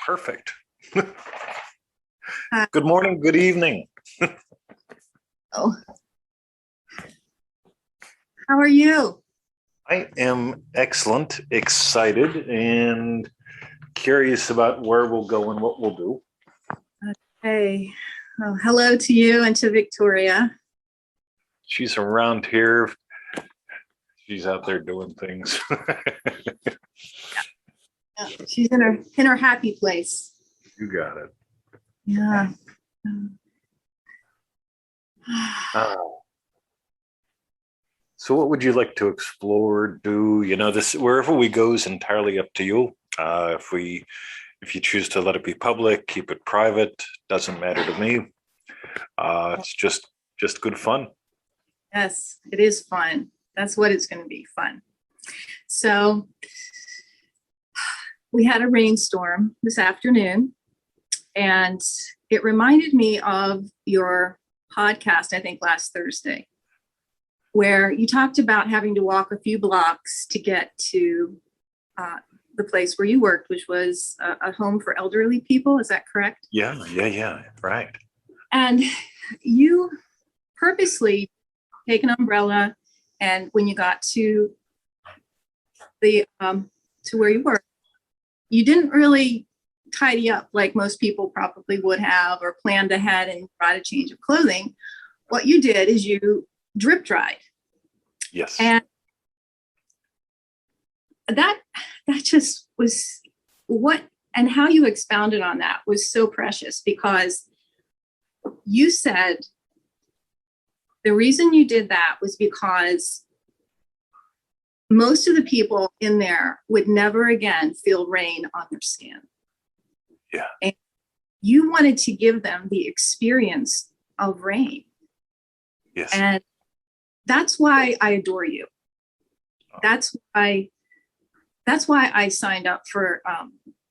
Perfect. Hi. Good morning, good evening. Oh, how are you? I am excellent, excited, and curious about where we'll go and what we'll do. Hey, oh, hello to you and to Victoria. She's around here. She's out there doing things. She's in her happy place. You got it. Yeah. Uh, so what would you like to explore, do? This wherever we go is entirely up to you. If you choose to let it be public, keep it private, doesn't matter to me. It's just good fun. Yes, it is fun. That's what it's going to be, fun. So we had a rainstorm this afternoon, and it reminded me of your podcast, I think last Thursday, where you talked about having to walk a few blocks to get to the place where you worked, which was a home for elderly people. Is that correct? Yeah, right. And you purposely take an umbrella, and when you got to the to where you were, you didn't really tidy up like most people probably would have, or planned ahead and brought a change of clothing. What you did is you drip dried. Yes. And that just was what, and how you expounded on that was so precious, because you said the reason you did that was because most of the people in there would never again feel rain on their skin. Yeah. And you wanted to give them the experience of rain. Yes. And that's why I adore you. That's why I signed up for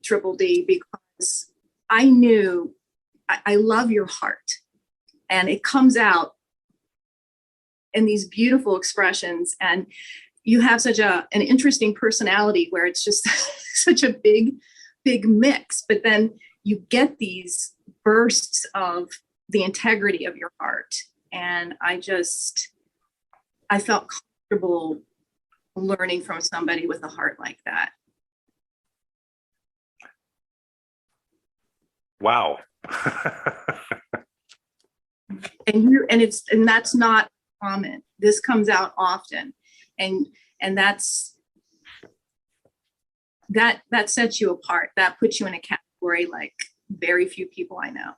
Triple D, because I knew I love your heart, and it comes out in these beautiful expressions, and you have such an interesting personality where it's just such a big mix, but then you get these bursts of the integrity of your heart. And I felt comfortable learning from somebody with a heart like that. Wow. And that's not common. This comes out often. And that sets you apart. That puts you in a category like very few people I know.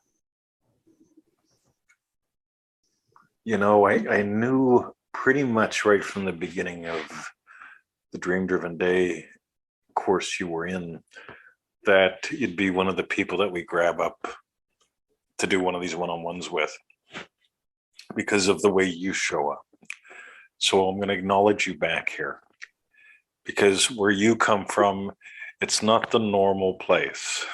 I knew pretty much right from the beginning of the Dream Driven Day course you were in that you'd be one of the people that we grab up to do one of these one-on-ones with, because of the way you show up. So I'm going to acknowledge you back here, because where you come from, it's not the normal place.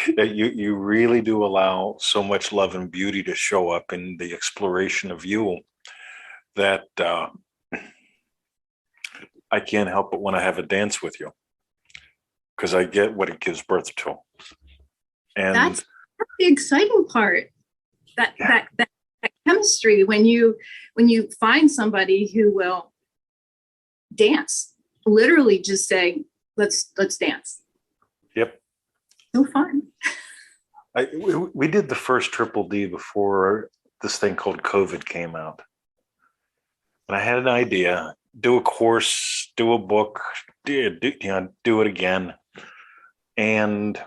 You really do allow so much love and beauty to show up in the exploration of you that I can't help but want to have a dance with you, because I get what it gives birth to. And that's the exciting part. That chemistry, when you find somebody who will dance, literally just say, let's dance. Yep. So fun. We did the first Triple D before this thing called COVID came out. And I had an idea, do a course, do a book, do it again. And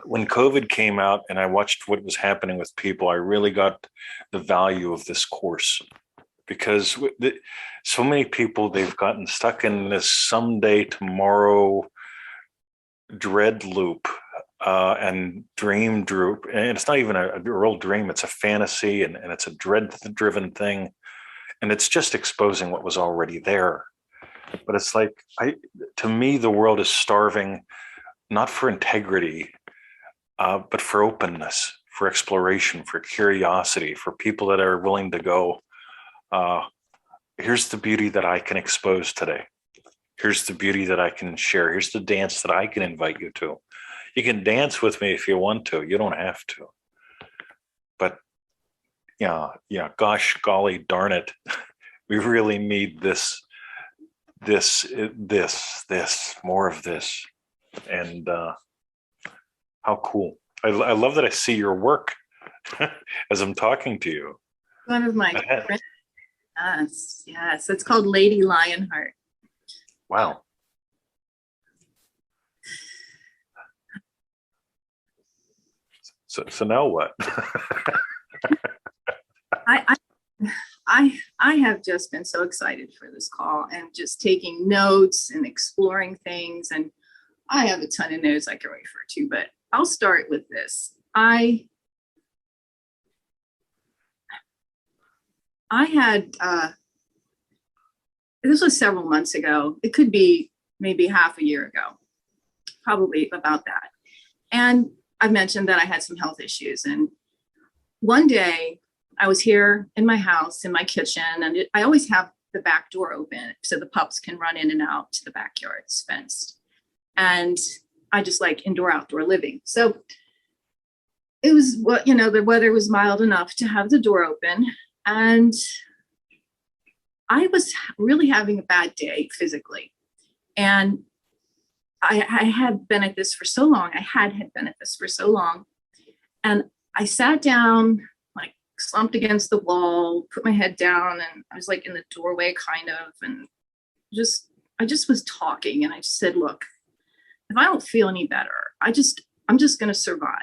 when COVID came out and I watched what was happening with people, I really got the value of this course, because so many people, they've gotten stuck in this someday, tomorrow dread loop and dream droop. And it's not even a real dream. It's a fantasy, and it's a dread-driven thing. And it's just exposing what was already there. But it's like, to me, the world is starving, not for integrity, but for openness, for exploration, for curiosity, for people that are willing to go, here's the beauty that I can expose today. Here's the beauty that I can share. Here's the dance that I can invite you to. You can dance with me if you want to. You don't have to. But yeah, gosh, golly, darn it. We really need this, more of this. And how cool. I love that I see your work as I'm talking to you. One of my friends. Yes. It's called Lady Lionheart. Wow. So now what? I have just been so excited for this call and just taking notes and exploring things. And I have a ton of notes I can refer to, but I'll start with this. I had this was several months ago. It could be maybe half a year ago, probably about that. And I mentioned that I had some health issues. And one day I was here in my house, in my kitchen, and I always have the back door open so the pups can run in and out to the backyard. It's fenced. And I just like outdoor living. So it was the weather was mild enough to have the door open. And I was really having a bad day physically. And I had been at this for so long. I had been at this for so long. And I sat down, like slumped against the wall, put my head down, and I was like in the doorway kind of, and I just was talking. And I just said, look, if I don't feel any better, I'm just going to survive.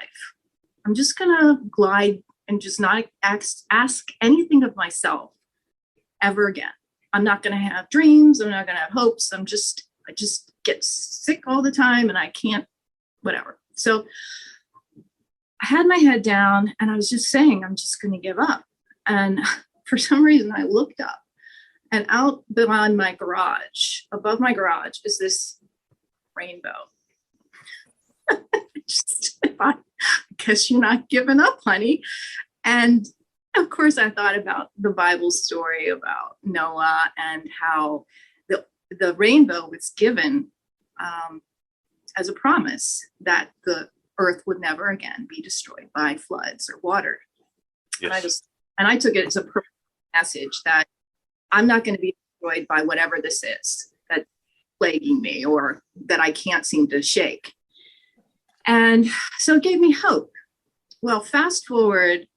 I'm just going to glide and just not ask anything of myself ever again. I'm not going to have dreams. I'm not going to have hopes. I just get sick all the time and I can't, whatever. So I had my head down and I was just saying, I'm just going to give up. And for some reason I looked up, and out beyond my garage, above my garage, is this rainbow. I guess you're not giving up, honey. And of course, I thought about the Bible story about Noah and how the rainbow was given as a promise that the earth would never again be destroyed by floods or water. Yes. And I took it as a message that I'm not going to be destroyed by whatever this is that's plaguing me or that I can't seem to shake. And so it gave me hope. Well, fast forward,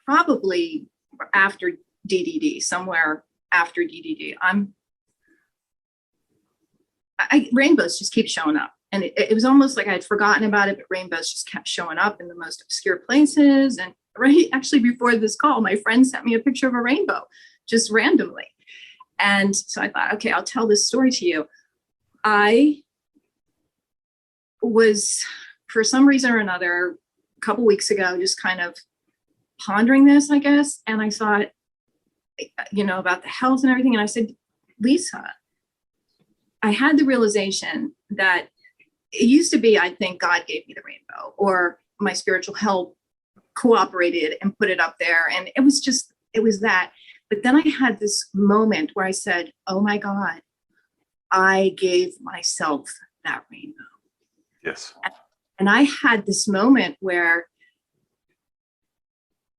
probably after DDD, somewhere after DDD, rainbows just keep showing up. And it was almost like I had forgotten about it, but rainbows just kept showing up in the most obscure places. And right actually before this call, my friend sent me a picture of a rainbow just randomly. And so I thought, okay, I'll tell this story to you. I was, for some reason or another, a couple weeks ago, just kind of pondering this, I guess. And I thought, about the health and everything. And I said, Lisa, I had the realization that it used to be, I think God gave me the rainbow, or my spiritual help cooperated and put it up there. And it was that. But then I had this moment where I said, oh my God, I gave myself that rainbow. Yes. And I had this moment where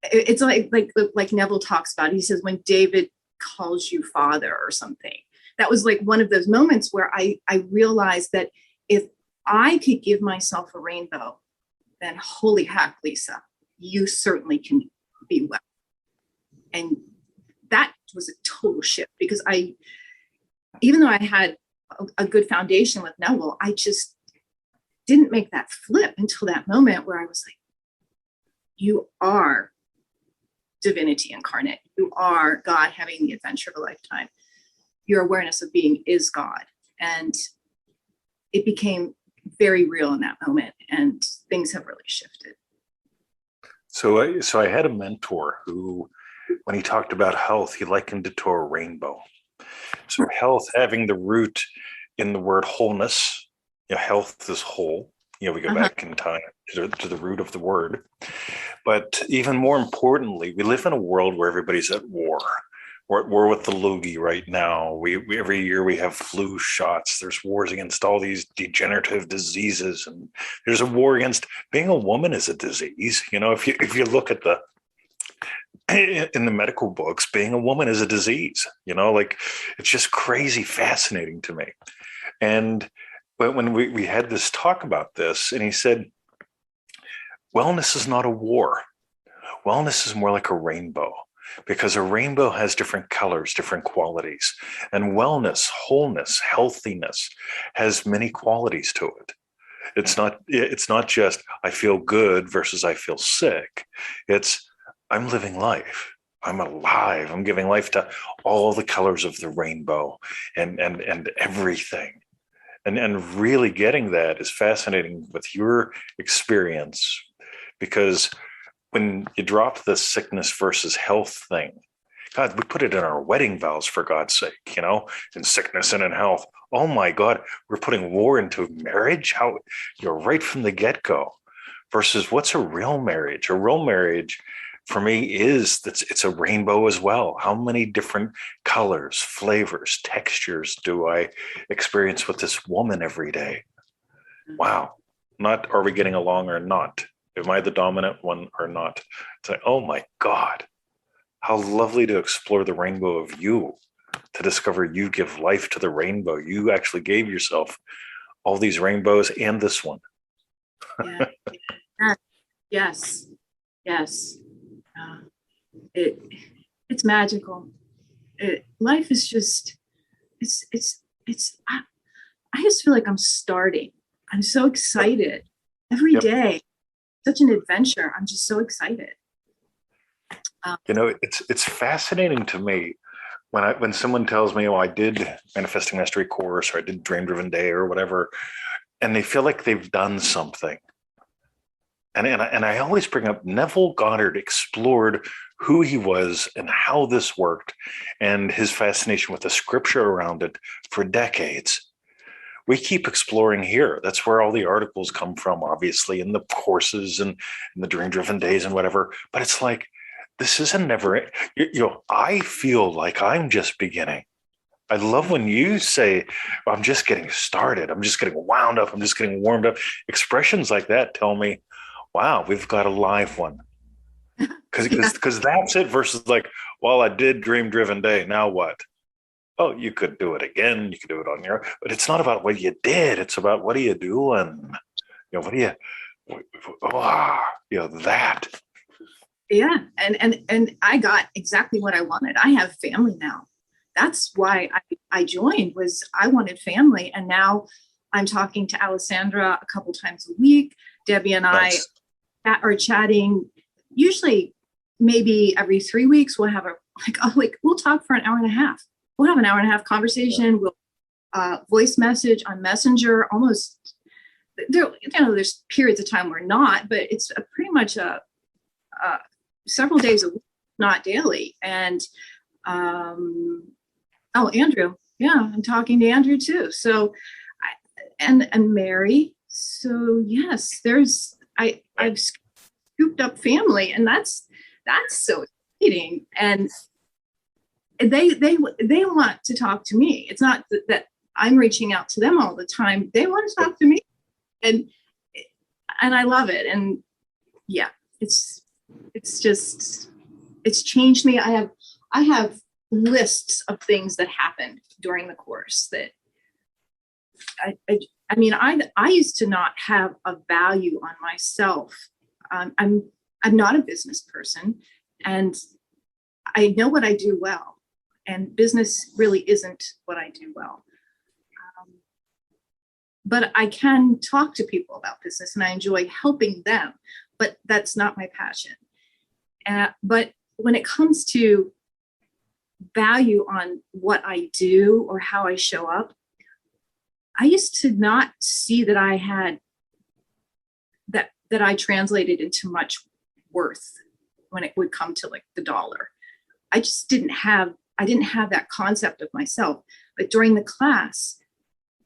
it's like Neville talks about, he says, when David calls you father or something. That was like one of those moments where I realized that if I could give myself a rainbow, then holy heck, Lisa, you certainly can be well. And that was a total shift, because even though I had a good foundation with Neville, I just didn't make that flip until that moment where I was like, you are divinity incarnate. You are God having the adventure of a lifetime. Your awareness of being is God. And it became very real in that moment, and things have really shifted. So I had a mentor who, when he talked about health, he likened it to a rainbow. So health having the root in the word wholeness, health is whole. We go back in time to the root of the word. But even more importantly, we live in a world where everybody's at war, We're at war with the loogie right now. We every year we have flu shots. There's wars against all these degenerative diseases, and there's a war against being a woman is a disease. If you look at the in the medical books, being a woman is a disease. Like it's just crazy fascinating to me. And when we had this talk about this, and he said, wellness is not a war. Wellness is more like a rainbow, because a rainbow has different colors, different qualities. And wellness, wholeness, healthiness has many qualities to it. It's not just I feel good versus I feel sick. It's I'm living life. I'm alive. I'm giving life to all the colors of the rainbow and everything. And really getting that is fascinating with your experience, because when you drop the sickness versus health thing, God, we put it in our wedding vows, for God's sake, in sickness and in health. Oh my God, we're putting war into marriage? How you're right from the get-go. Versus what's a real marriage? A real marriage for me it's a rainbow as well. How many different colors, flavors, textures do I experience with this woman every day? Wow. Not are we getting along or not? Am I the dominant one or not? It's like, oh my God, how lovely to explore the rainbow of you, to discover you give life to the rainbow. You actually gave yourself all these rainbows and this one. Yeah. Yes. Yes. It's magical. Life is just, I just feel like I'm starting. I'm so excited every day. Such an adventure. I'm just so excited. It's fascinating to me when someone tells me, oh, I did Manifesting Mastery course, or I did Dream Driven Day or whatever, and they feel like they've done something. And I always bring up Neville Goddard explored who he was and how this worked, and his fascination with the scripture around it for decades. We keep exploring here. That's where all the articles come from, obviously, in the courses and in the Dream Driven Days and whatever. But it's like, this isn't never, I feel like I'm just beginning. I love when you say, I'm just getting started. I'm just getting wound up. I'm just getting warmed up. Expressions like that tell me, wow, we've got a live one. Because that's it versus like, well, I did Dream Driven Day. Now what? Oh, you could do it again. You could do it on your own. But it's not about what you did. It's about what are you doing? What do you, that. Yeah. And I got exactly what I wanted. I have family now. That's why I joined, was I wanted family. And now I'm talking to Alessandra a couple times a week. Debbie and I are chatting, usually maybe every 3 weeks. We'll have we'll talk for an hour and a half. We'll have an hour and a half conversation. We'll voice message on Messenger. Almost there's periods of time we're not, but it's pretty much several days a week, not daily. And Andrew, I'm talking to Andrew too. So and Mary. So yes, I've scooped up family, and that's so exciting. And they want to talk to me. It's not that I'm reaching out to them all the time. They want to talk to me, and I love it. And yeah, it's changed me. I have lists of things that happened during the course that I used to not have a value on myself. I'm not a business person, and I know what I do well, and business really isn't what I do well. But I can talk to people about business, and I enjoy helping them, but that's not my passion. But when it comes to value on what I do or how I show up, I used to not see that I had that I translated into much worth when it would come to like the dollar. I just didn't have that concept of myself. But during the class,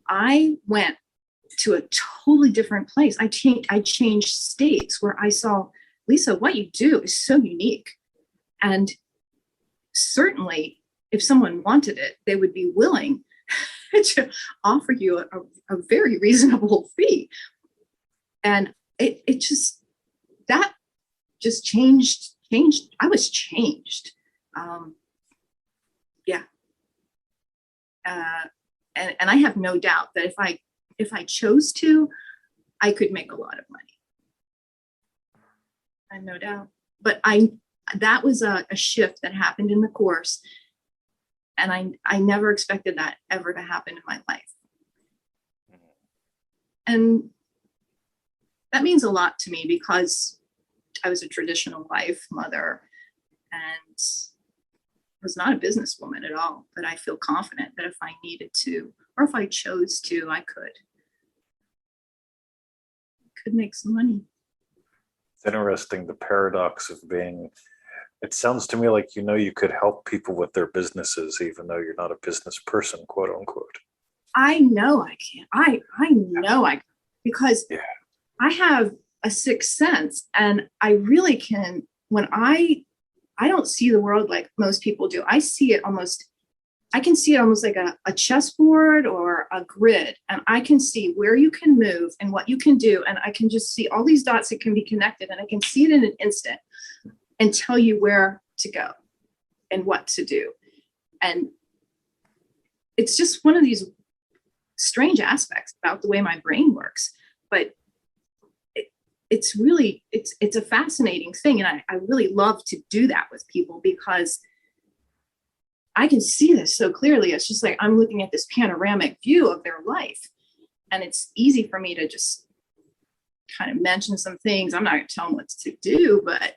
I went to a totally different place. I changed states where I saw, Lisa, what you do is so unique. And certainly if someone wanted it, they would be willing to offer you a very reasonable fee. And it just, that just changed. I was changed. Yeah. And I have no doubt that if I chose to, I could make a lot of money. I have no doubt. But that was a shift that happened in the course. And I never expected that ever to happen in my life. And that means a lot to me because I was a traditional wife, mother, and was not a businesswoman at all. But I feel confident that if I needed to, or if I chose to, I could make some money. It's interesting, the paradox of being, it sounds to me like, you know, you could help people with their businesses, even though you're not a business person, quote unquote. I know I can. I know I can, because I have a sixth sense, and I really can. When I don't see the world like most people do. I can see it almost like a chessboard or a grid, and I can see where you can move and what you can do, and I can just see all these dots that can be connected, and I can see it in an instant and tell you where to go and what to do. And it's just one of these strange aspects about the way my brain works, but it's really, it's a fascinating thing. And I really love to do that with people because I can see this so clearly. It's just like, I'm looking at this panoramic view of their life. And it's easy for me to just kind of mention some things. I'm not going to tell them what to do, but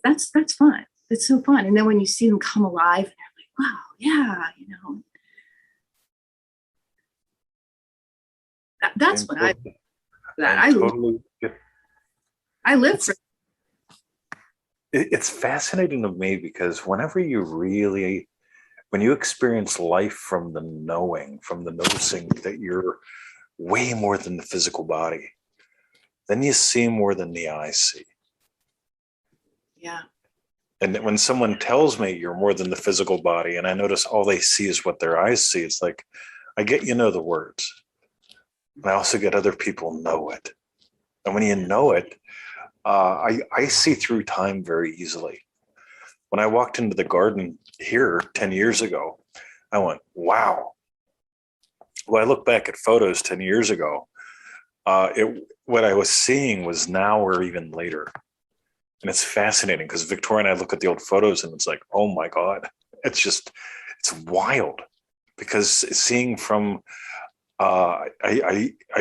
that's fun. It's so fun. And then when you see them come alive, and they're like, wow, yeah, you know, that's what I live for. It's fascinating to me because when you experience life from the knowing, from the noticing that you're way more than the physical body, then you see more than the eyes see. Yeah. And when someone tells me you're more than the physical body, and I notice all they see is what their eyes see, it's like, I get, you know, the words. And I also get other people know it. And when you know it, I see through time very easily. When I walked into the garden here 10 years ago, I went, wow. Well, I look back at photos 10 years ago. What I was seeing was now or even later. And it's fascinating because Victoria and I look at the old photos and it's like, oh my God, it's wild. Because seeing from, I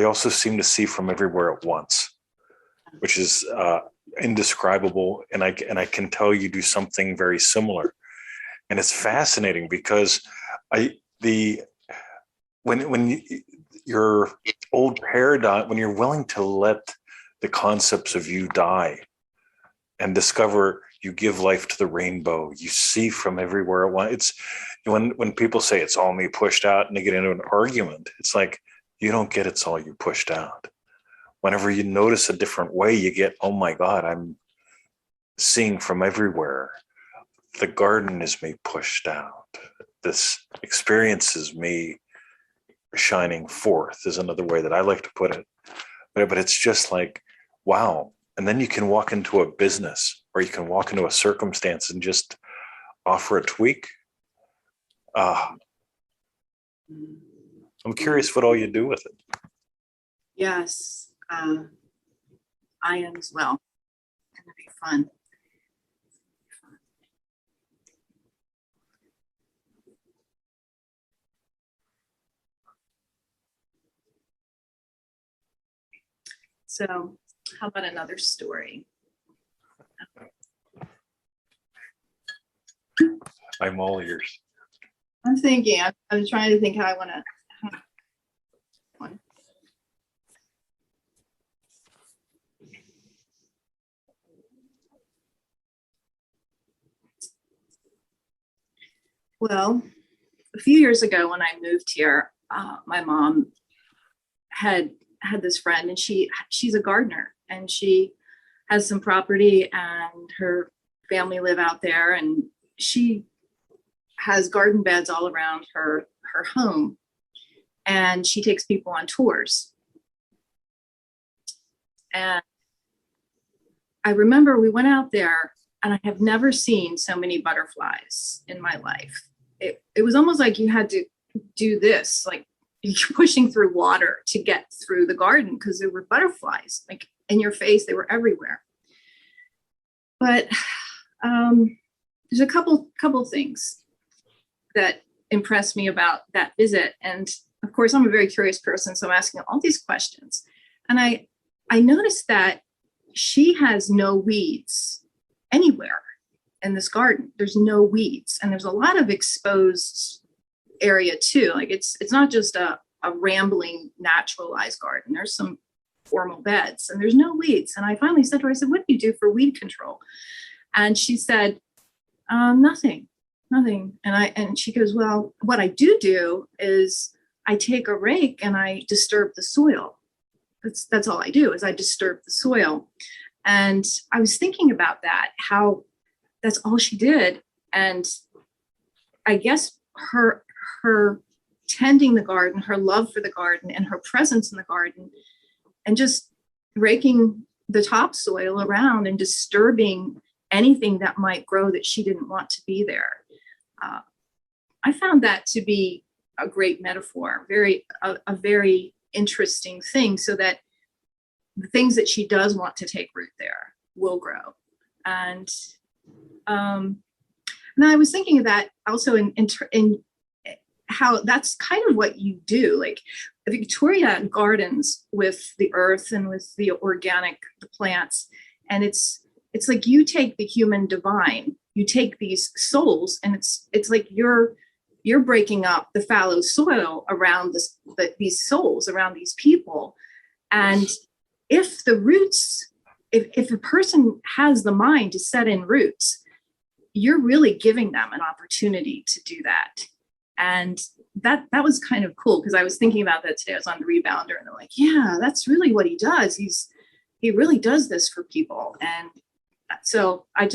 also seem to see from everywhere at once, which is indescribable. And I can tell you do something very similar. And it's fascinating because when your old paradigm, when you're willing to let the concepts of you die and discover you give life to the rainbow, you see from everywhere at once. It's when people say it's all me pushed out and they get into an argument, it's like, you don't get it's all you pushed out. Whenever you notice a different way, you get, oh my God, I'm seeing from everywhere. The garden is me pushed out. This experience is me shining forth, is another way that I like to put it. But it's just like, wow. And then you can walk into a business or you can walk into a circumstance and just offer a tweak. I'm curious what all you do with it. Yes, I am as well. It's going to be fun. So, how about another story? I'm all ears. I'm thinking, I'm trying to think how I want to. Well, a few years ago when I moved here, my mom had this friend, and she's a gardener, and she has some property, and her family live out there, and she has garden beds all around her home, and she takes people on tours. And I remember we went out there, and I have never seen so many butterflies in my life. It was almost like you had to do this, like you're pushing through water to get through the garden, because there were butterflies like in your face. They were everywhere. But there's a couple things that impressed me about that visit. And of course, I'm a very curious person, so I'm asking all these questions. And I noticed that she has no weeds anywhere in this garden. There's no weeds, and there's a lot of exposed area too. Like it's not just a rambling naturalized garden. There's some formal beds, and there's no weeds. And I finally said to her, I said, what do you do for weed control? And she said, nothing. And she goes, well, what I do is I take a rake and I disturb the soil. That's all I do, is I disturb the soil. And I was thinking about that, how that's all she did. And I guess her tending the garden, her love for the garden, and her presence in the garden, and just raking the topsoil around and disturbing anything that might grow that she didn't want to be there. I found that to be a great metaphor, a very interesting thing, so that the things that she does want to take root there will grow. And I was thinking of that also in how that's kind of what you do. Like Victoria gardens with the earth and with the plants, and it's like you take the human divine, you take these souls, and it's like you're breaking up the fallow soil around these souls, around these people. And if the roots, if a person has the mind to set in roots, you're really giving them an opportunity to do that. And that was kind of cool, because I was thinking about that today. I was on the rebounder, and they're like, yeah, that's really what he does. He really does this for people. And so I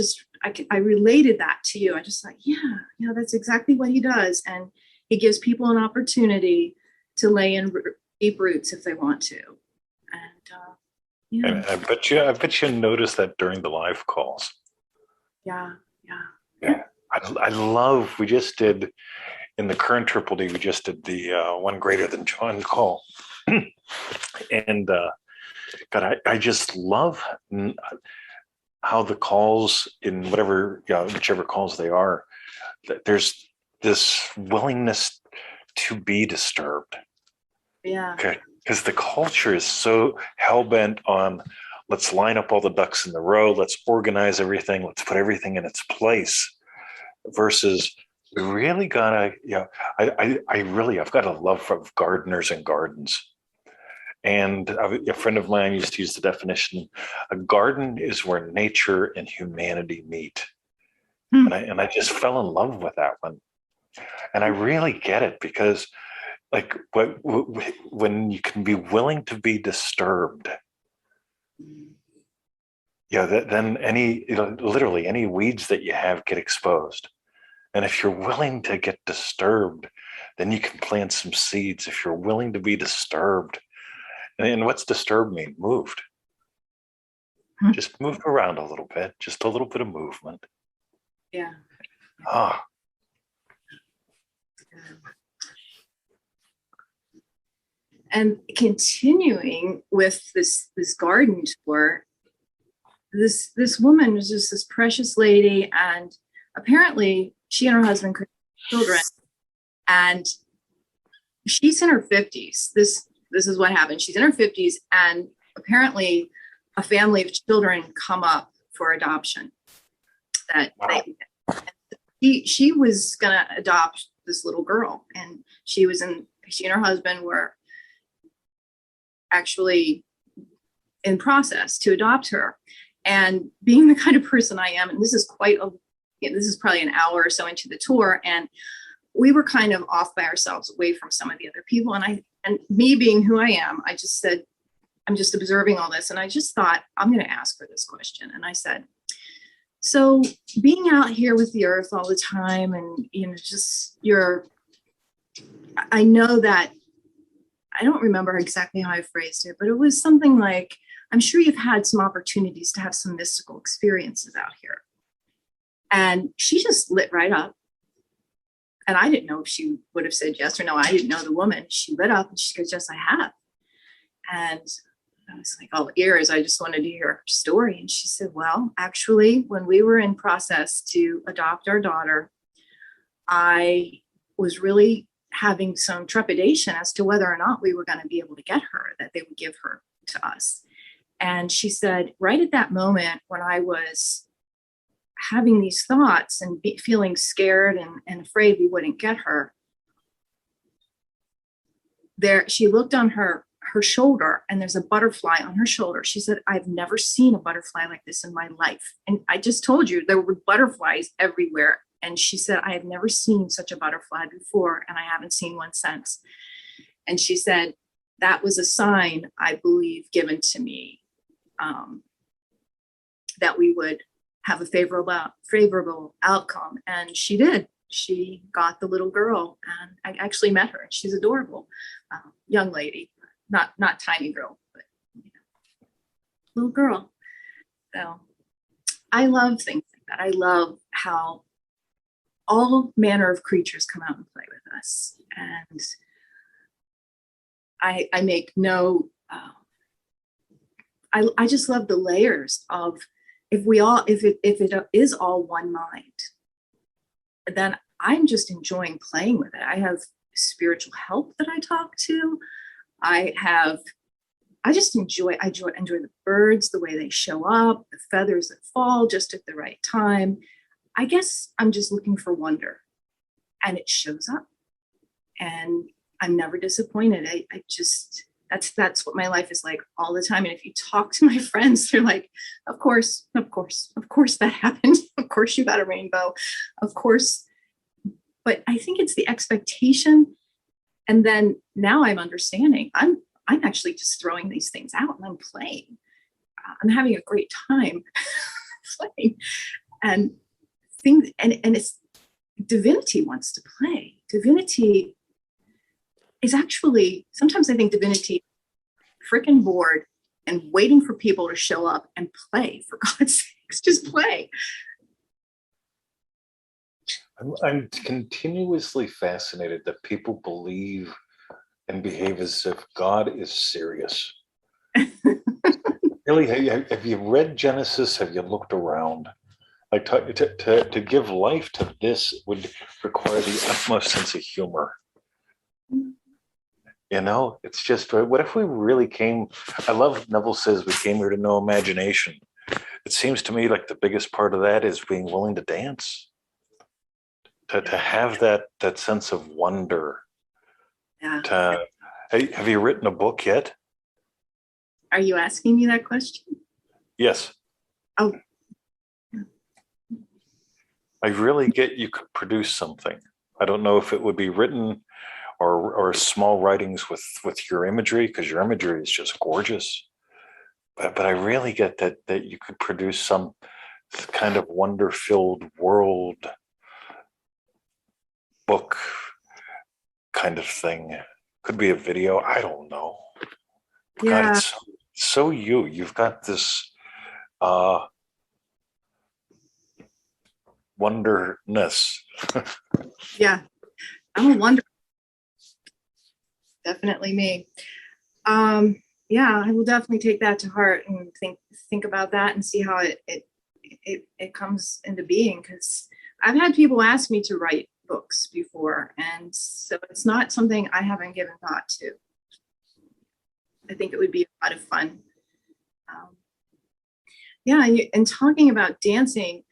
related that to you. I just thought, yeah, that's exactly what he does. And he gives people an opportunity to lay in deep roots if they want to. And And I bet you noticed that during the live calls. Yeah. I love, we just did, in the current Triple D, we just did the One Greater Than John call. And God, I just love how the calls, in whichever calls they are, that there's this willingness to be disturbed. Yeah. Okay. Because the culture is so hell-bent on, let's line up all the ducks in the row, let's organize everything, let's put everything in its place, versus we really gotta, I've got a love for gardeners and gardens. And a friend of mine used to use the definition, a garden is where nature and humanity meet. And I just fell in love with that one. And I really get it, because like when you can be willing to be disturbed, then literally any weeds that you have get exposed. And if you're willing to get disturbed, then you can plant some seeds. If you're willing to be disturbed, and what's disturbed mean? Moved. Just moved around a little bit, just a little bit of movement. Yeah. And continuing with this garden tour, this woman was just this precious lady, and apparently she and her husband could have children, and she's in her 50s. This is what happened. She's in her 50s, and apparently a family of children come up for adoption. Wow. She was gonna adopt this little girl, and she and her husband were actually in process to adopt her. And being the kind of person I am, and this is probably an hour or so into the tour, and we were kind of off by ourselves, away from some of the other people. And me being who I am, I just said, I'm just observing all this. And I just thought, I'm going to ask her this question. And I said, So being out here with the earth all the time, and just I know that I don't remember exactly how I phrased it, but it was something like, I'm sure you've had some opportunities to have some mystical experiences out here. And she just lit right up. And I didn't know if she would have said yes or no. I didn't know the woman. She lit up and she goes, yes, I have. And I was like, all ears. I just wanted to hear her story. And she said, well, actually, when we were in process to adopt our daughter, I was really having some trepidation as to whether or not we were going to be able to get her, that they would give her to us. And she said, right at that moment when I was having these thoughts and feeling scared and afraid we wouldn't get her, she looked on her shoulder, and there's a butterfly on her shoulder. She said, I've never seen a butterfly like this in my life. And I just told you there were butterflies everywhere. And she said, I have never seen such a butterfly before, and I haven't seen one since. And she said, that was a sign, I believe, given to me, that we would have a favorable outcome. And she did. She got the little girl, and I actually met her. She's adorable, young lady, not tiny girl, but little girl. So I love things like that. I love how all manner of creatures come out and play with us. And I make no, I just love the layers of, if it is all one mind, then I'm just enjoying playing with it. I have spiritual help that I talk to. I just enjoy the birds, the way they show up, the feathers that fall just at the right time. I guess I'm just looking for wonder, and it shows up, and I'm never disappointed. I just, that's what my life is like all the time. And if you talk to my friends, they're like, of course that happened. Of course you got a rainbow, of course. But I think it's the expectation. And then now I'm understanding, I'm actually just throwing these things out and I'm playing. I'm having a great time playing. And things, and it's, divinity wants to play. Divinity is actually, sometimes I think divinity freaking bored and waiting for people to show up and play. For God's sakes, just play. I'm continuously fascinated that people believe and behave as if God is serious. Really, have you read Genesis? Have you looked around? Like to give life to this would require the utmost sense of humor. It's just, what if we really came, I love Neville says we came here to know imagination. It seems to me like the biggest part of that is being willing to dance, to have that sense of wonder. Yeah. Have you written a book yet? Are you asking me that question? Yes. Oh. I really get you could produce something. I don't know if it would be written or small writings with your imagery, because your imagery is just gorgeous. But I really get that you could produce some kind of wonder-filled world book kind of thing. Could be a video. I don't know. Yeah. God, it's so you've got this wonderness. Yeah. I'm a wonder. Definitely me. Yeah, I will definitely take that to heart and think about that and see how it comes into being, because I've had people ask me to write books before, and so it's not something I haven't given thought to. I think it would be a lot of fun. Yeah, and talking about dancing,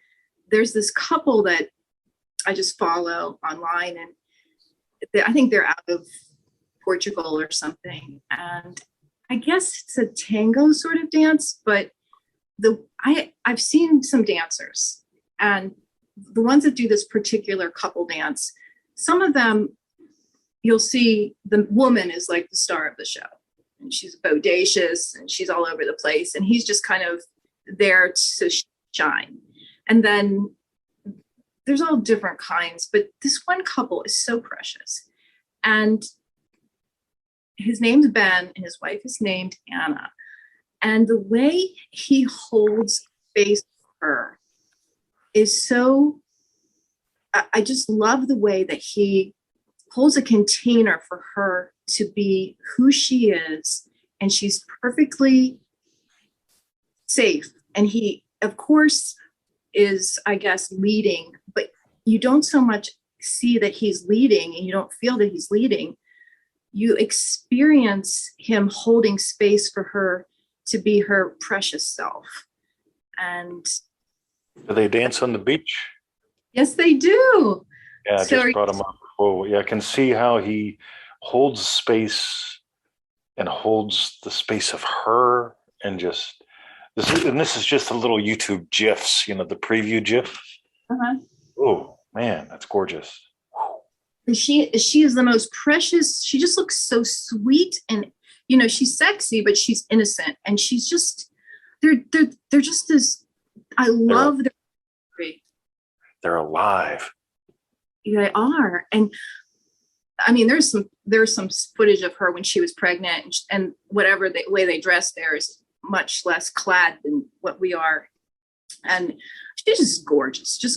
there's this couple that I just follow online, and I think they're out of Portugal or something, and I guess it's a tango sort of dance, but I've seen some dancers, and the ones that do this particular couple dance, some of them you'll see the woman is like the star of the show, and she's bodacious and she's all over the place, and he's just kind of there to shine. And then there's all different kinds, but this one couple is so precious. And his name's Ben and his wife is named Anna. And the way he holds space for her is so, I just love the way that he holds a container for her to be who she is. And she's perfectly safe. And he, of course, is, I guess, leading, but you don't so much see that he's leading and you don't feel that he's leading. You experience him holding space for her to be her precious self. And Do they dance on the beach? yes, they do. Yeah, I So just brought him up before. Yeah, I can see how he holds space and holds the space of her and just this is just a little YouTube GIFs, the preview GIF. uh-huh. Oh man, that's gorgeous. She is the most precious. She just looks so sweet, and she's sexy, but she's innocent, and she's just they're just this. I love their story. They're alive. They are, and I mean, there's some footage of her when she was pregnant, and whatever the way they dress there is much less clad than what we are, and she's just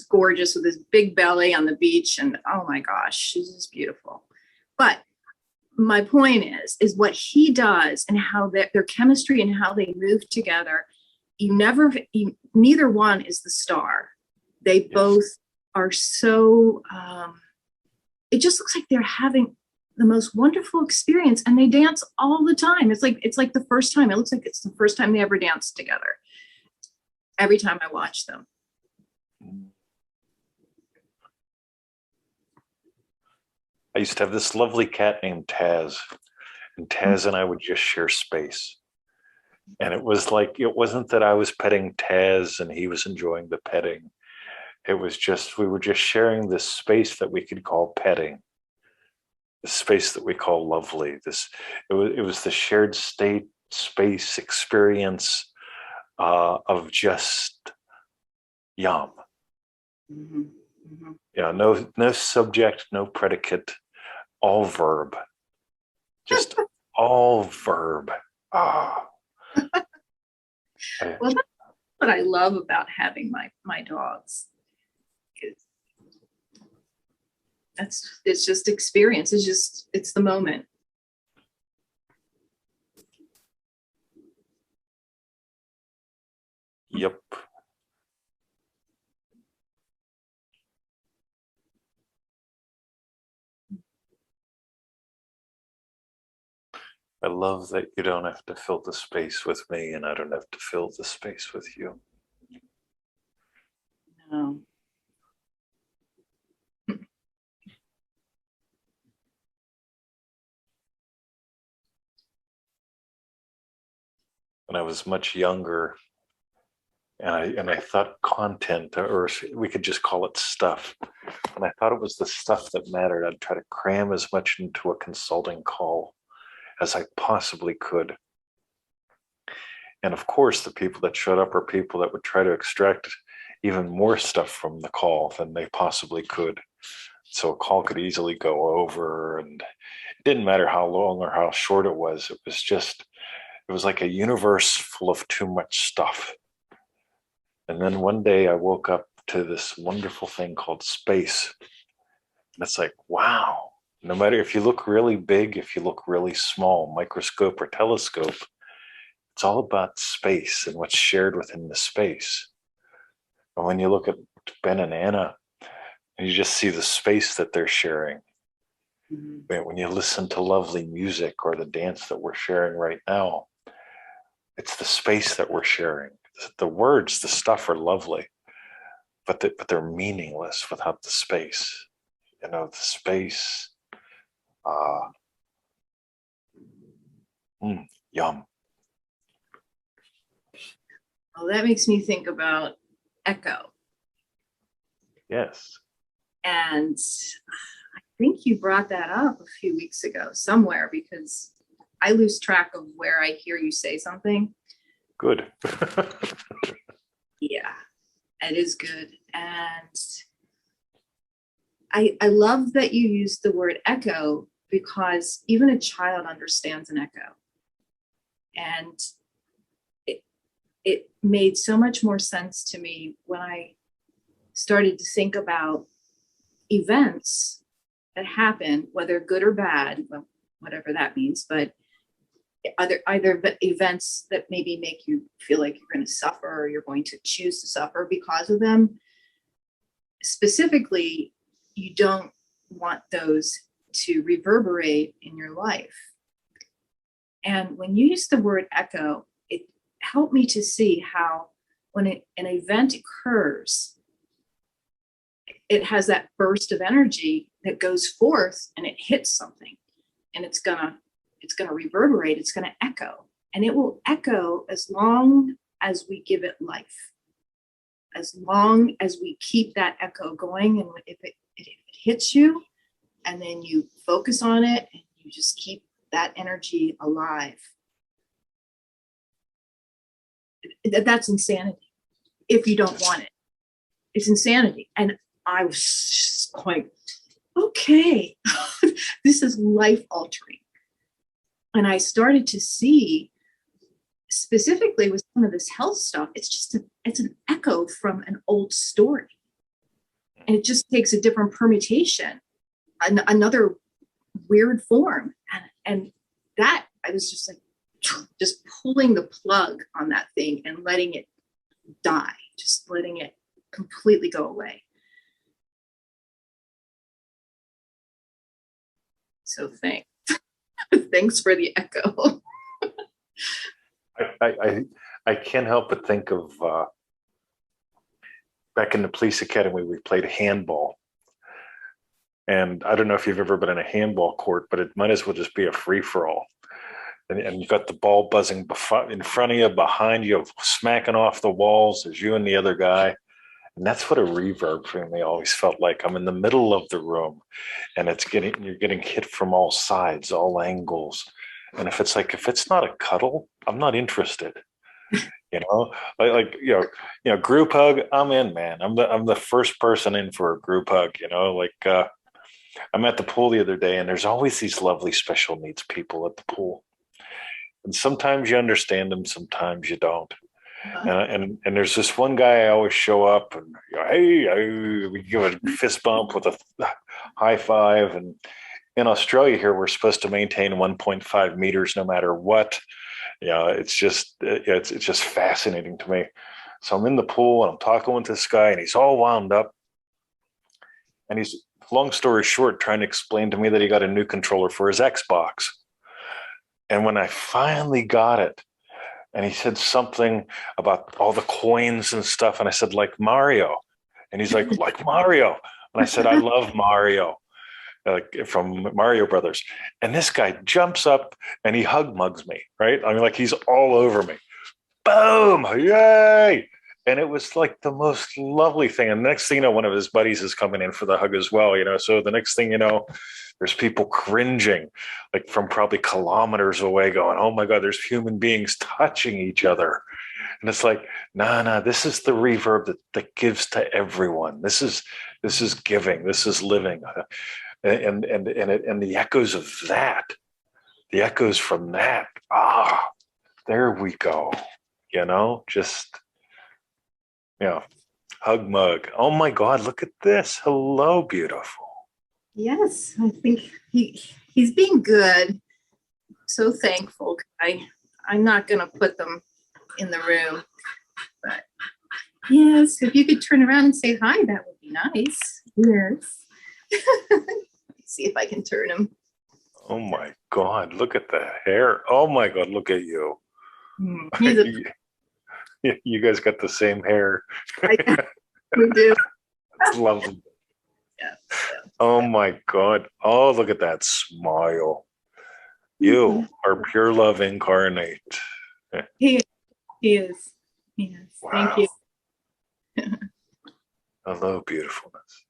gorgeous with this big belly on the beach, and oh my gosh, she's just beautiful. But my point is what he does and how their chemistry and how they move together. Neither one is the star. They both are so. It just looks like they're having the most wonderful experience, and they dance all the time. It's like the first time. It looks like it's the first time they ever danced together. Every time I watch them. I used to have this lovely cat named Taz, and Taz and I would just share space. And it wasn't that I was petting Taz and he was enjoying the petting. It was just, we were just sharing this space that we could call petting, the space that we call lovely. It was the shared space experience of just yum. Mm-hmm. Mm-hmm. Yeah, no subject, no predicate, all verb, just all verb. Ah. Well, that's what I love about having my dogs. It's just experience. It's the moment. Yep. I love that you don't have to fill the space with me and I don't have to fill the space with you. No. When I was much younger and I thought content, or we could just call it stuff. And I thought it was the stuff that mattered. I'd try to cram as much into a consulting call as I possibly could. And of course, the people that showed up are people that would try to extract even more stuff from the call than they possibly could. So a call could easily go over, and it didn't matter how long or how short it was. It was like a universe full of too much stuff. And then one day I woke up to this wonderful thing called space. And it's like, wow, no matter if you look really big, if you look really small, microscope or telescope, it's all about space and what's shared within the space. And when you look at Ben and Anna, and you just see the space that they're sharing. Mm-hmm. When you listen to lovely music or the dance that we're sharing right now, it's the space that we're sharing. The words, the stuff are lovely, but they're meaningless without the space. The space. Yum. Well, that makes me think about echo. Yes. And I think you brought that up a few weeks ago somewhere, because I lose track of where I hear you say something. Good. Yeah. It is good. And I love that you used the word echo, because even a child understands an echo. And it made so much more sense to me when I started to think about events that happen, whether good or bad, well, whatever that means, but either events that maybe make you feel like you're going to suffer or you're going to choose to suffer because of them. Specifically, you don't want those to reverberate in your life. And when you use the word echo, it helped me to see how when an event occurs, it has that burst of energy that goes forth and it hits something, and it's gonna reverberate, it's gonna echo, and it will echo as long as we give it life, as long as we keep that echo going. And if it hits you, and then you focus on it and you just keep that energy alive, that's insanity. If you don't want it, it's insanity. And I was just going, okay, this is life altering. And I started to see, specifically with some of this health stuff, it's an echo from an old story. And it just takes a different permutation, another weird form. And that, I was just like, just pulling the plug on that thing and letting it die, just letting it completely go away. So thanks for the echo. I can't help but think of back in the police academy, we played handball. And I don't know if you've ever been in a handball court, but it might as well just be a free-for-all. And you got the ball buzzing in front of you, behind you, smacking off the walls. There's you and the other guy. And that's what a reverb for me always felt like. I'm in the middle of the room, and you're getting hit from all sides, all angles. And if it's not a cuddle, I'm not interested. Group hug, I'm in, man. I'm the first person in for a group hug. I'm at the pool the other day, and there's always these lovely special needs people at the pool. And sometimes you understand them, sometimes you don't. And there's this one guy I always show up and hey, we give a fist bump with a high five. And in Australia here, we're supposed to maintain 1.5 meters no matter what. It's just fascinating to me. So I'm in the pool and I'm talking with this guy, and he's all wound up. And he's, long story short, trying to explain to me that he got a new controller for his Xbox. And when I finally got it, and he said something about all the coins and stuff, and I said, like Mario. And he's like Mario. And I said, I love Mario, from Mario Brothers. And this guy jumps up and he hug mugs me, right? I mean, like he's all over me. Boom, yay. And it was like the most lovely thing. And the next thing you know, one of his buddies is coming in for the hug as well, So the next thing you know, there's people cringing, like from probably kilometers away, going, oh my God, there's human beings touching each other. And it's like, nah, this is the reverb that gives to everyone. This is giving, this is living. And the echoes of that, the echoes from that, there we go, hug mug. Oh my God, look at this. Hello, beautiful. Yes, I think he's being good. So thankful. I'm not going to put them in the room, but yes, if you could turn around and say hi, that would be nice. Yes. See if I can turn him. Oh my God, look at the hair. Oh my God, look at you. You guys got the same hair. We do. It's lovely. Yeah. Oh my God. Oh, look at that smile. You are pure love incarnate. He is. Yes. Wow. Thank you. Hello, beautifulness.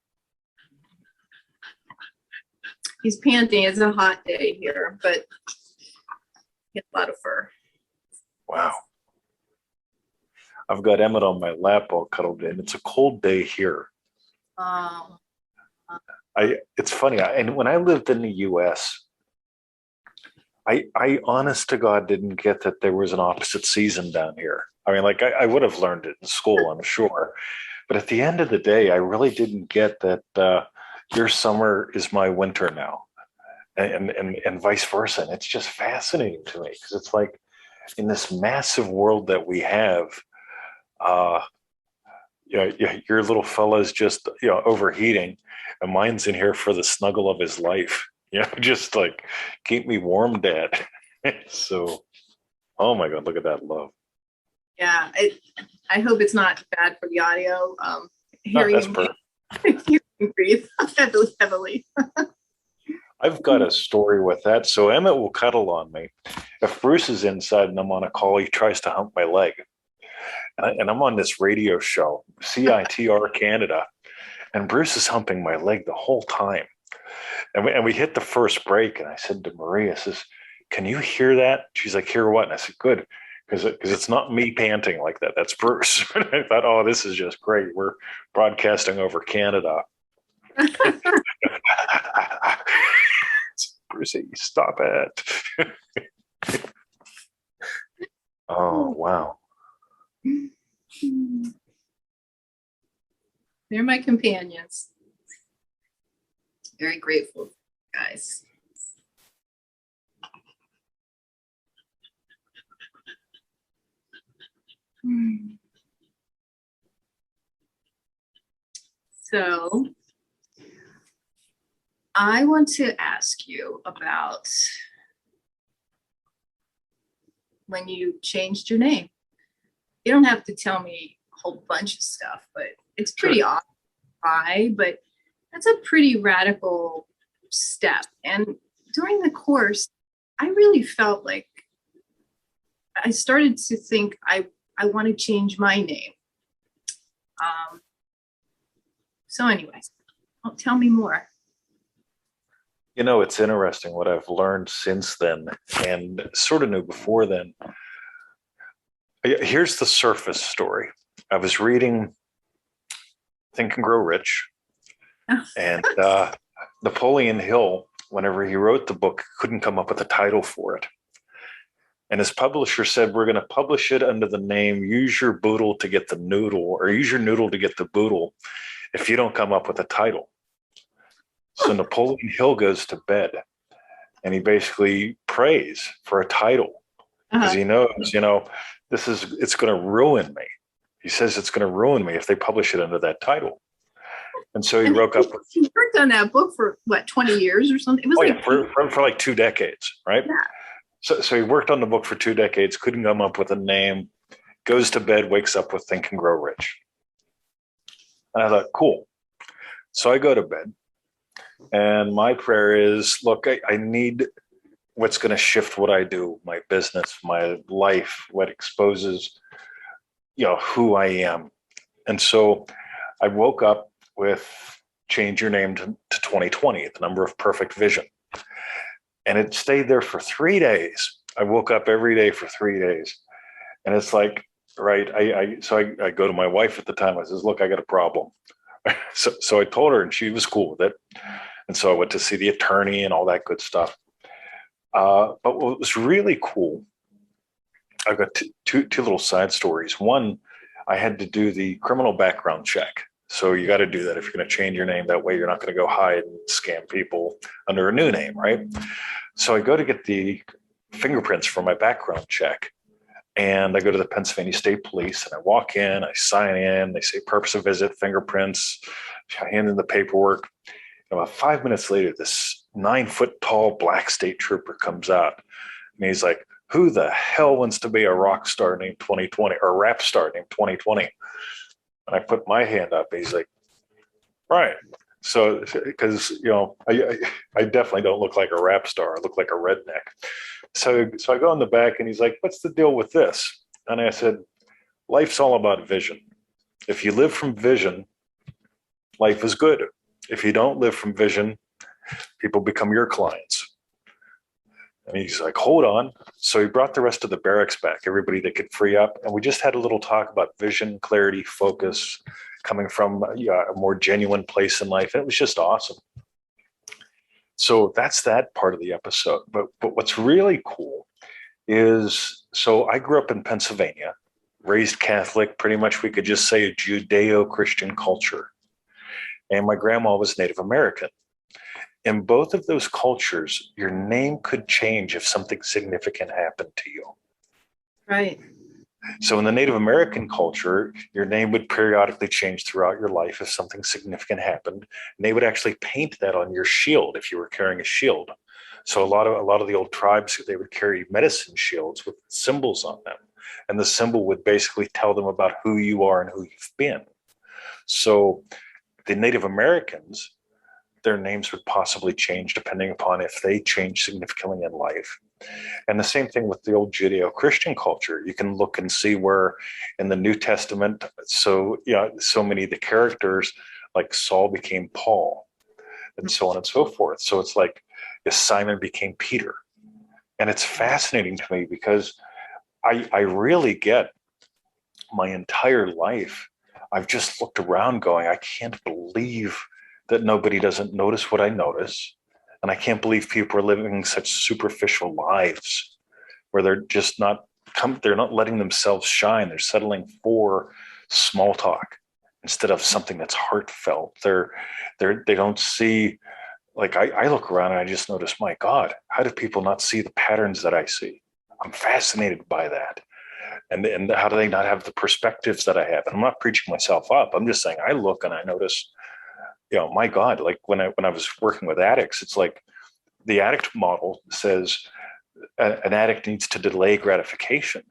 He's panting. It's a hot day here, but he has a lot of fur. Wow. I've got Emmett on my lap all cuddled in. It's a cold day here. Oh, It's funny. And when I lived in the US, I honest to God didn't get that there was an opposite season down here. I mean, like I would have learned it in school, I'm sure. But at the end of the day, I really didn't get that your summer is my winter now, and vice versa. And it's just fascinating to me because it's like in this massive world that we have, uh, your little fella's just overheating, and mine's in here for the snuggle of his life. Just like keep me warm, Dad. So, oh my God, look at that love. yeah. I hope it's not bad for the audio. Oh, Hearing that's him, perfect. hearing him breathe heavily, heavily. I've got a story with that. So Emmett will cuddle on me. If Bruce is inside and I'm on a call, he tries to hump my leg. And I'm on this radio show, CITR Canada, and Bruce is humping my leg the whole time. And we hit the first break, and I said to Maria, I says, "Can you hear that?" She's like, "Hear what?" And I said, "Good, because it's not me panting like that. That's Bruce." And I thought, "Oh, this is just great. We're broadcasting over Canada." Brucey, stop it. Oh, wow. They're my companions. Very grateful, guys. So I want to ask you about when you changed your name. You don't have to tell me a whole bunch of stuff, but it's pretty Sure. odd why, but that's a pretty radical step. And during the course, I really felt like I started to think I want to change my name. So anyways, tell me more. It's interesting what I've learned since then and sort of knew before then. Here's the surface story. I was reading Think and Grow Rich, and Napoleon Hill, whenever he wrote the book, couldn't come up with a title for it. And his publisher said, "We're going to publish it under the name Use Your Boodle to Get the Noodle, or Use Your Noodle to Get the Boodle if you don't come up with a title." So Napoleon Hill goes to bed and he basically prays for a title because he knows, it's going to ruin me. He says it's going to ruin me if they publish it under that title. And so he woke up with. He worked on that book for what, 20 years or something? It was for like 2 decades, right? Yeah. So he worked on the book for 2 decades, couldn't come up with a name, goes to bed, wakes up with Think and Grow Rich. And I thought, cool. So I go to bed and my prayer is, look, I need what's going to shift what I do, my business, my life, what exposes, who I am. And so I woke up with change your name to 2020, the number of perfect vision. And it stayed there for 3 days. I woke up every day for 3 days. And it's like, right. I go to my wife at the time. I says, look, I got a problem. So I told her and she was cool with it. And so I went to see the attorney and all that good stuff. But what was really cool, I've got two little side stories. One, I had to do the criminal background check. So you got to do that if you're going to change your name. That way you're not going to go hide and scam people under a new name, right? So I go to get the fingerprints for my background check. And I go to the Pennsylvania State Police and I walk in, I sign in, they say purpose of visit, fingerprints, I hand in the paperwork. About 5 minutes later, this 9-foot tall black state trooper comes out and he's like, who the hell wants to be a rock star named 2020 or a rap star named 2020? And I put my hand up and he's like, right. So, because, I definitely don't look like a rap star. I look like a redneck. So I go in the back and he's like, what's the deal with this? And I said, life's all about vision. If you live from vision, life is good. If you don't live from vision, people become your clients. And he's like, hold on. So he brought the rest of the barracks back, everybody that could free up. And we just had a little talk about vision, clarity, focus, coming from a more genuine place in life. And it was just awesome. So that's that part of the episode. But what's really cool is, so I grew up in Pennsylvania, raised Catholic, pretty much we could just say a Judeo-Christian culture. And my grandma was Native American. In both of those cultures, your name could change if something significant happened to you. Right. So in the Native American culture, your name would periodically change throughout your life if something significant happened. And they would actually paint that on your shield if you were carrying a shield. So a lot of the old tribes, they would carry medicine shields with symbols on them. And the symbol would basically tell them about who you are and who you've been. So the Native Americans, their names would possibly change depending upon if they change significantly in life. And the same thing with the old Judeo-Christian culture. You can look and see where in the New Testament, so many of the characters like Saul became Paul and so on and so forth. So it's like Simon became Peter. And it's fascinating to me because I really get my entire life. I've just looked around going, I can't believe that nobody doesn't notice what I notice. And I can't believe people are living such superficial lives where they're just they're not letting themselves shine. They're settling for small talk instead of something that's heartfelt. They don't see, like I look around and I just notice, my God, how do people not see the patterns that I see? I'm fascinated by that. And how do they not have the perspectives that I have? And I'm not preaching myself up. I'm just saying I look and I notice, my God, like when I was working with addicts, it's like the addict model says an addict needs to delay gratification.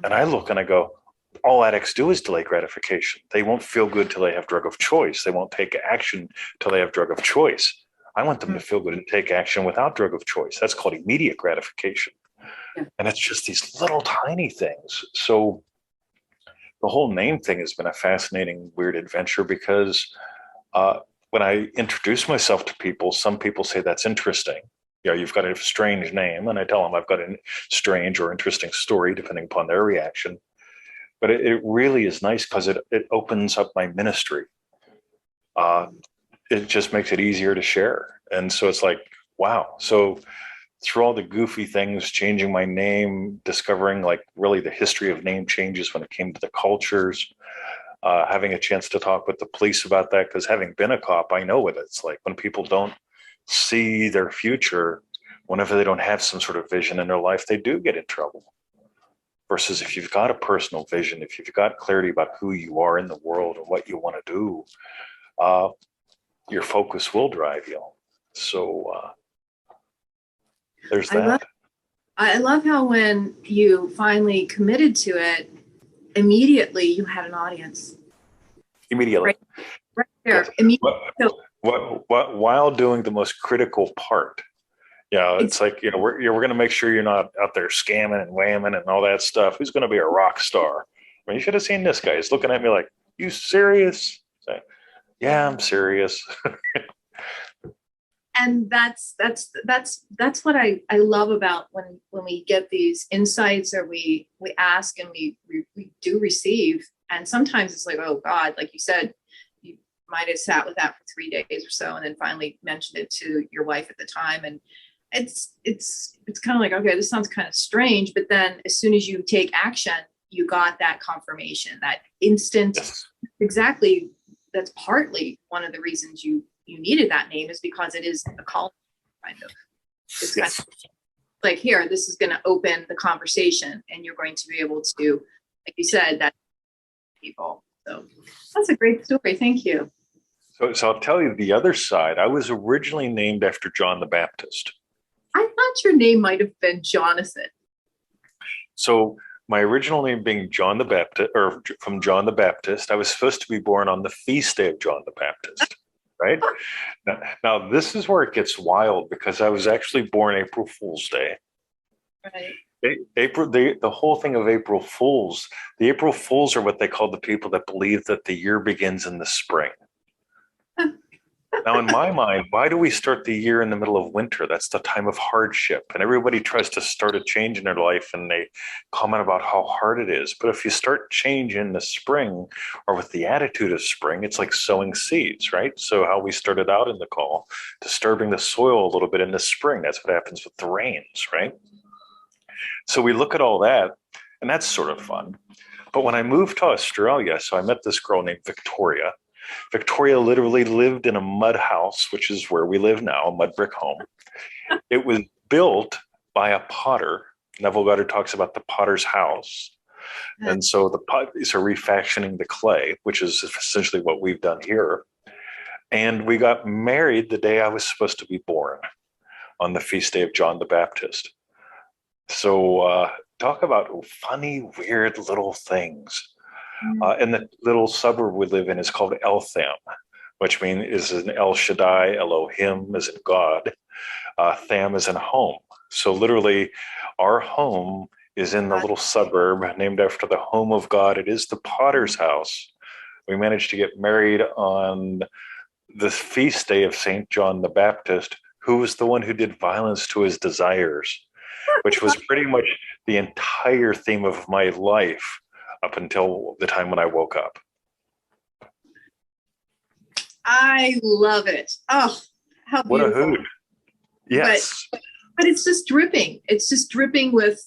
And I look and I go, all addicts do is delay gratification. They won't feel good till they have drug of choice. They won't take action till they have drug of choice. I want them to feel good and take action without drug of choice. That's called immediate gratification. Yeah. And it's just these little tiny things. So the whole name thing has been a fascinating, weird adventure because when I introduce myself to people, some people say that's interesting. You've got a strange name. And I tell them I've got a strange or interesting story, depending upon their reaction. But it really is nice because it opens up my ministry. It just makes it easier to share. And so it's like, wow. So through all the goofy things, changing my name, discovering like really the history of name changes when it came to the cultures, having a chance to talk with the police about that, because having been a cop, I know what it's like when people don't see their future, whenever they don't have some sort of vision in their life, they do get in trouble. Versus if you've got a personal vision, if you've got clarity about who you are in the world and what you want to do, your focus will drive you. So there's that. I love how when you finally committed to it, immediately you had an audience. Immediately. Right there. Immediately. While doing the most critical part. It's like, we're going to make sure you're not out there scamming and whamming and all that stuff. Who's going to be a rock star? I mean, you should have seen this guy. He's looking at me like, you serious? Like, yeah, I'm serious. And that's what I love about when we get these insights or we ask and we do receive. And sometimes it's like, oh God, like you said, you might have sat with that for 3 days or so and then finally mentioned it to your wife at the time. And it's kind of like, okay, this sounds kind of strange. But then as soon as you take action, you got that confirmation, that instant. Yes. Exactly. That's partly one of the reasons you needed that name, is because it is a call, kind of. It's yes. Kind of like, here, this is going to open the conversation and you're going to be able to, like you said, that people. So that's a great story. Thank you. So I'll tell you the other side. I was originally named after John the Baptist. I thought your name might have been Jonathan. So my original name being John the Baptist, or from John the Baptist, I was supposed to be born on the feast day of John the Baptist, right? Now this is where it gets wild, because I was actually born April Fool's Day. Right. The whole thing of April Fools, the April Fools are what they call the people that believe that the year begins in the spring. Now, in my mind, why do we start the year in the middle of winter? That's the time of hardship. And everybody tries to start a change in their life and they comment about how hard it is. But if you start change in the spring or with the attitude of spring, it's like sowing seeds, right? So, how we started out in the call, disturbing the soil a little bit in the spring. That's what happens with the rains, right? So, we look at all that, and that's sort of fun. But when I moved to Australia, so I met this girl named Victoria. Victoria literally lived in a mud house, which is where we live now, a mud brick home. It was built by a potter. Neville Goddard talks about the potter's house. And so the potties are refashioning the clay, which is essentially what we've done here. And we got married the day I was supposed to be born on the feast day of John the Baptist. So talk about funny, weird little things. And the little suburb we live in is called Eltham, which means is an El Shaddai, Elohim is in God, Tham is in home. So literally, our home is in the little suburb named after the home of God. It is the Potter's house. We managed to get married on the feast day of Saint John the Baptist, who was the one who did violence to his desires, which was pretty much the entire theme of my life up until the time when I woke up. I love it. Oh, how What a beautiful. hoot. Yes. But it's just dripping. It's just dripping with,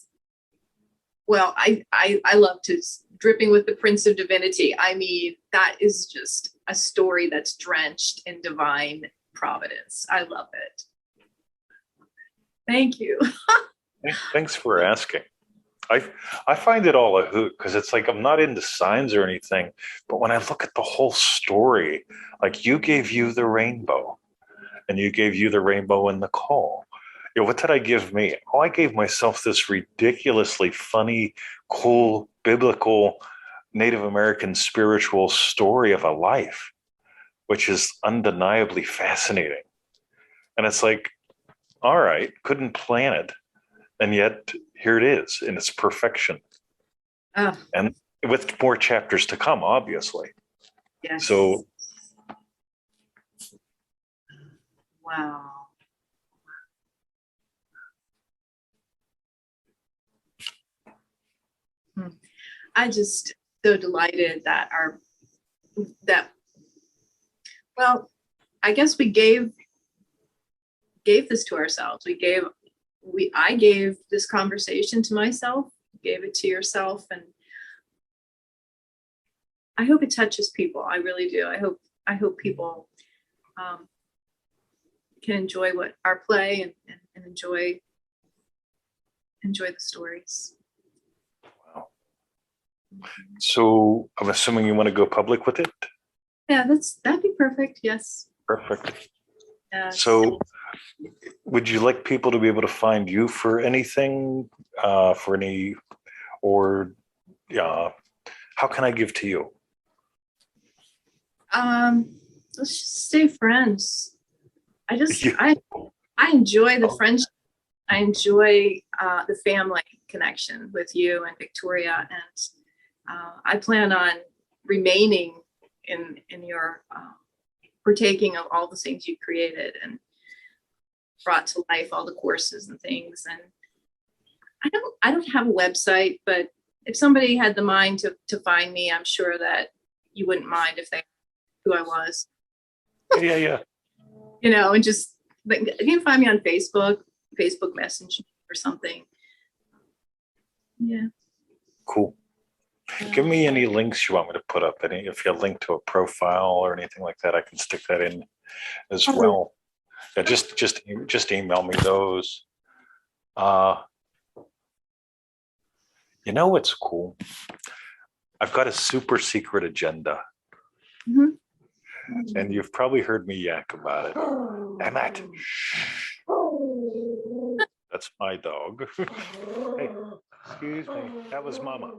well, I love to dripping with the Prince of Divinity. I mean, that is just a story that's drenched in divine providence. I love it. Thank you. Thanks for asking. I find it all a hoot because it's like I'm not into signs or anything, but when I look at the whole story, like you gave you the rainbow and you gave you the rainbow in the call. You know, what did I give me? Oh, I gave myself this ridiculously funny, cool, biblical, Native American spiritual story of a life, which is undeniably fascinating. And it's like, all right, couldn't plan it. And yet here it is in its perfection. And with more chapters to come, obviously. Yes. So, wow. I just so delighted that well, I guess we gave this to ourselves. I gave this conversation to myself, gave it to yourself, and I hope it touches people. I really do. I hope people can enjoy what our play and enjoy the stories. wow. So I'm assuming you want to go public with it? Yeah, that'd be perfect. Yes. Perfect. Yes. So would you like people to be able to find you for anything, for any, or how can I give to you? Let's just stay friends. Yeah. I enjoy the friendship. I enjoy the family connection with you and Victoria, and I plan on remaining in your partaking of all the things you created and brought to life, all the courses and things. And I don't have a website, but if somebody had the mind to find me, I'm sure that you wouldn't mind if they knew who I was. Yeah. You know, and just you can find me on Facebook Messenger or something. Yeah. Cool. Give me any links you want me to put up. If you link to a profile or anything like that, I can stick that in as well. Yeah, just email me those. You know what's cool? I've got a super secret agenda. Mm-hmm. And you've probably heard me yak about it. Emmett. That's my dog. Hey, excuse me. That was Mama.